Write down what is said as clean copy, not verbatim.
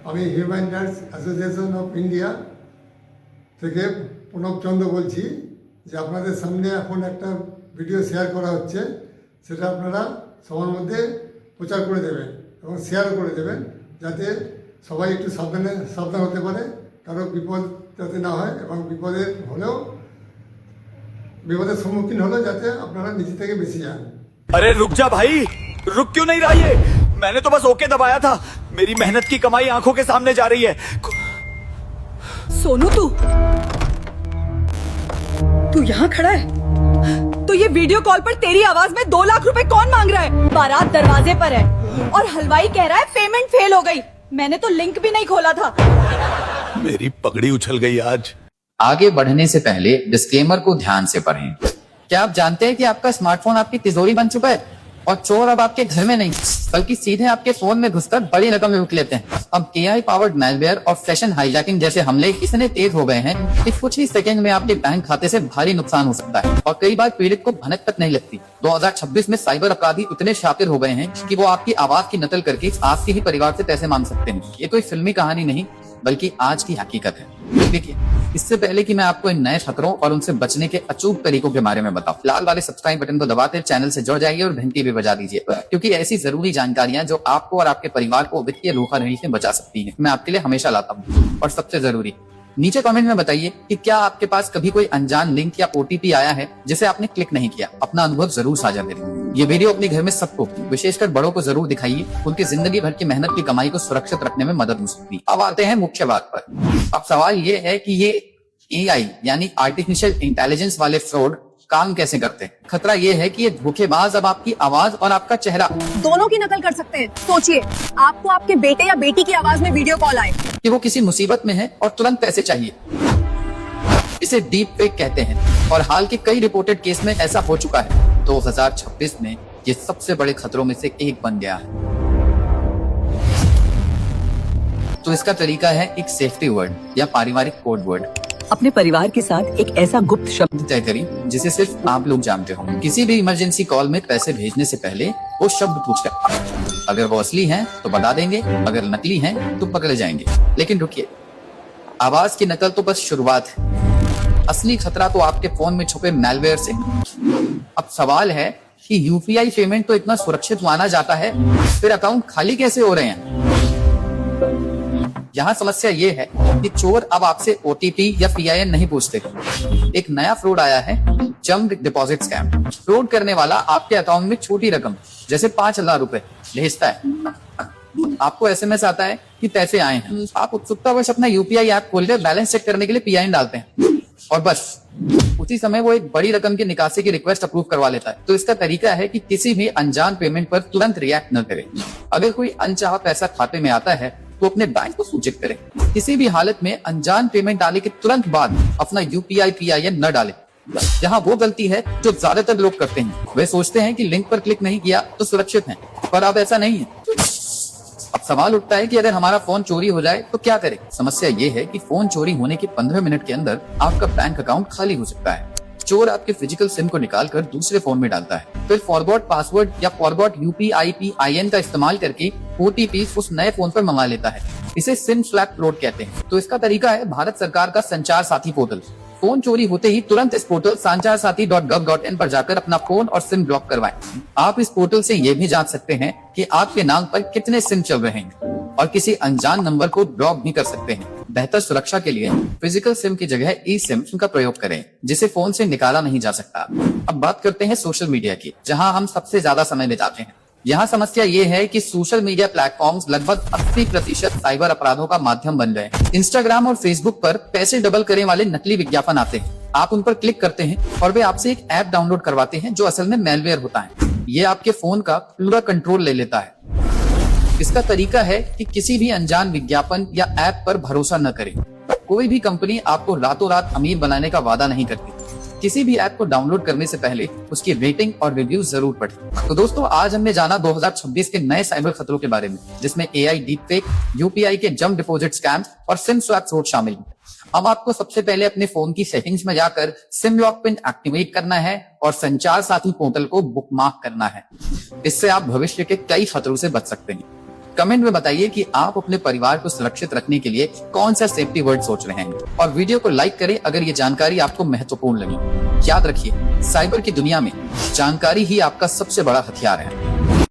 আমি human rights association of India থেকে প্রণব চন্দ্র বলছি যে আপনাদের সামনে এখন একটা ভিডিও শেয়ার করা হচ্ছে, সেটা আপনারা সবার মধ্যে প্রচার করে দেবেন এবং শেয়ারও করে দেবেন, যাতে সবাই একটু সাবধান হতে পারে, কারো বিপদ যাতে না হয় এবং বিপদের সম্মুখীন হলেও যাতে আপনারা নিজে থেকে বেঁচে যান। अरे रुक जा भाई, रुक क्यों नहीं रहा ये? मैंने तो बस ओके दबाया था। मेरी मेहनत की कमाई आंखों के सामने जा रही है। सोनू तू यहाँ खड़ा है? तो ये वीडियो कॉल पर तेरी आवाज में 2 लाख रुपए कौन मांग रहा है? बारात दरवाजे पर है और हलवाई कह रहा है पेमेंट फेल हो गई। मैंने तो लिंक भी नहीं खोला था। मेरी पगड़ी उछल गई आज। आगे बढ़ने से पहले डिस्क्लेमर को ध्यान से पढ़ें। क्या आप जानते हैं कि आपका स्मार्टफोन आपकी तिजोरी बन चुका है और चोर अब आपके घर में नहीं बल्कि सीधे आपके फोन में घुसकर बड़ी रकम लूट लेते हैं। अब AI पावर्ड मैलवेयर और फैशन हाईजैकिंग जैसे हमले इतने तेज हो गए हैं कि कुछ ही सेकंड में आपके बैंक खाते से भारी नुकसान हो सकता है और कई बार पीड़ित को भनक तक नहीं लगती। 2026 में साइबर अपराधी इतने शातिर हो गए हैं कि वो आपकी आवाज की नकल करके आपके ही परिवार से पैसे मांग सकते हैं। ये कोई फिल्मी कहानी नहीं बल्कि आज की हकीकत है। देखिए, इससे पहले कि मैं आपको इन नए खतरों और उनसे बचने के अचूक तरीकों के बारे में बताऊं, लाल वाले सब्सक्राइब बटन को दबाते चैनल से जुड़ जाइए और घंटी भी बजा दीजिए, क्योंकि ऐसी जरूरी जानकारियां जो आपको और आपके परिवार को वित्तीय धोखाधड़ी से बचा सकती हैं, मैं आपके लिए हमेशा लाता हूं। और सबसे जरूरी, नीचे कमेंट में बताइए कि क्या आपके पास कभी कोई अनजान लिंक या OTP आया है जिसे आपने क्लिक नहीं किया। अपना अनुभव जरूर साझा करें। ये वीडियो अपने घर में सबको, विशेषकर बड़ों को जरूर दिखाइए। उनकी जिंदगी भर की मेहनत की कमाई को सुरक्षित रखने में मदद हो सकती है। अब आते हैं मुख्य बात पर। अब सवाल ये है कि ये AI यानी आर्टिफिशियल इंटेलिजेंस वाले फ्रॉड काम कैसे करते हैं। खतरा ये है कि ये धोखेबाज अब आपकी आवाज और आपका चेहरा दोनों की नकल कर सकते हैं। सोचिए, आपको आपके बेटे या बेटी की आवाज में वीडियो कॉल आए कि वो किसी मुसीबत में है और तुरंत पैसे चाहिए। इसे डीप फेक कहते हैं और हाल के कई रिपोर्टेड केस में ऐसा हो चुका है। 2026 में ये सबसे बड़े खतरों में से एक बन गया है। तो इसका तरीका है एक सेफ्टी वर्ड या पारिवारिक कोड वर्ड। अपने परिवार के साथ एक ऐसा गुप्त शब्द तय करिए जिसे सिर्फ आप लोग जानते हो। किसी भी इमरजेंसी कॉल में पैसे भेजने से पहले वो शब्द पूछते हैं। अगर वो असली हैं तो बता देंगे, अगर नकली हैं तो पकड़े जाएंगे। लेकिन रुकिए, आवाज की नकल तो बस शुरुआत है। असली खतरा तो आपके फोन में छुपे मैलवेयर से। अब सवाल है कि UPI पेमेंट तो इतना सुरक्षित माना जाता है, फिर अकाउंट खाली कैसे हो रहे हैं। यहाँ समस्या ये है कि चोर अब आपसे OTP या PIN नहीं पूछते। एक नया फ्रॉड आया है, जंप डिपॉजिट स्कैम। फ्रॉड करने वाला आपके अकाउंट में छोटी रकम जैसे 5,000 रुपए भेजता है। आपको SMS आता है कि पैसे आए हैं। आप उत्सुकतावश अपना UPI ऐप खोलकर बैलेंस चेक करने के लिए PIN डालते हैं और बस उसी समय वो एक बड़ी रकम की निकासी की रिक्वेस्ट अप्रूव करवा लेता है। तो इसका तरीका है कि किसी भी अनजान पेमेंट पर तुरंत रिएक्ट न करें। अगर कोई अनचाहा पैसा खाते में आता है तो अपने बैंक को सूचित करें। किसी भी हालत में अनजान पेमेंट डालने के तुरंत बाद अपना UPI PIN न डालें। यहाँ वो गलती है जो ज्यादातर लोग करते हैं। वे सोचते हैं कि लिंक पर क्लिक नहीं किया तो सुरक्षित हैं, पर अब ऐसा नहीं है। अब सवाल उठता है कि अगर हमारा फोन चोरी हो जाए तो क्या करें। समस्या ये है कि फोन चोरी होने के 15 मिनट के अंदर आपका बैंक अकाउंट खाली हो सकता है। चोर आपके फिजिकल सिम को निकालकर दूसरे फोन में डालता है, फिर फॉरगॉट पासवर्ड या फॉरगॉट UPI PIN का इस्तेमाल करके OTP उस नए फोन पर मंगा लेता है। इसे सिम स्वैप फ्रॉड कहते हैं। तो इसका तरीका है भारत सरकार का संचार साथी पोर्टल। फोन चोरी होते ही तुरंत इस पोर्टल sancharsati.gov.in पर जाकर अपना फोन और सिम ब्लॉक करवाएं। आप इस पोर्टल से ये भी जान सकते हैं कि आपके नाम पर कितने सिम चल रहे हैं और किसी अनजान नंबर को ब्लॉक भी कर सकते हैं। बेहतर सुरक्षा के लिए फिजिकल सिम की जगह eSIM का प्रयोग करें, जिसे फोन से निकाला नहीं जा सकता। अब बात करते हैं सोशल मीडिया की, जहां हम सबसे ज्यादा समय बिताते हैं। यहाँ समस्या ये है कि सोशल मीडिया प्लेटफॉर्म्स लगभग 80% साइबर अपराधों का माध्यम बन गए हैं। इंस्टाग्राम और फेसबुक पर पैसे डबल करने वाले नकली विज्ञापन आते हैं। आप उन पर क्लिक करते हैं और वे आपसे एक ऐप डाउनलोड करवाते हैं जो असल में मैलवेयर होता है। ये आपके फोन का पूरा कंट्रोल ले लेता है। इसका तरीका है कि किसी भी अनजान विज्ञापन या ऐप पर भरोसा न करें। कोई भी कंपनी आपको रातों रात अमीर बनाने का वादा नहीं करती। किसी भी ऐप को डाउनलोड करने से पहले उसकी रेटिंग और रिव्यू जरूर पढ़ें। तो दोस्तों, आज हमने जाना 2026 के नए साइबर खतरों के बारे में, जिसमें AI डीपफेक, UPI के जंप डिपॉजिट स्कैम और सिम स्वैप फ्रॉड शामिल है। अब आपको सबसे पहले अपने फोन की सेटिंग्स में जाकर सिम लॉक पिन एक्टिवेट करना है और संचार साथी पोर्टल को बुकमार्क करना है। इससे आप भविष्य के कई खतरों से बच सकते हैं। कमेंट में बताइए कि आप अपने परिवार को सुरक्षित रखने के लिए कौन सा सेफ्टी वर्ड सोच रहे हैं और वीडियो को लाइक करें अगर ये जानकारी आपको महत्वपूर्ण लगी। याद रखिए, साइबर की दुनिया में जानकारी ही आपका सबसे बड़ा हथियार है।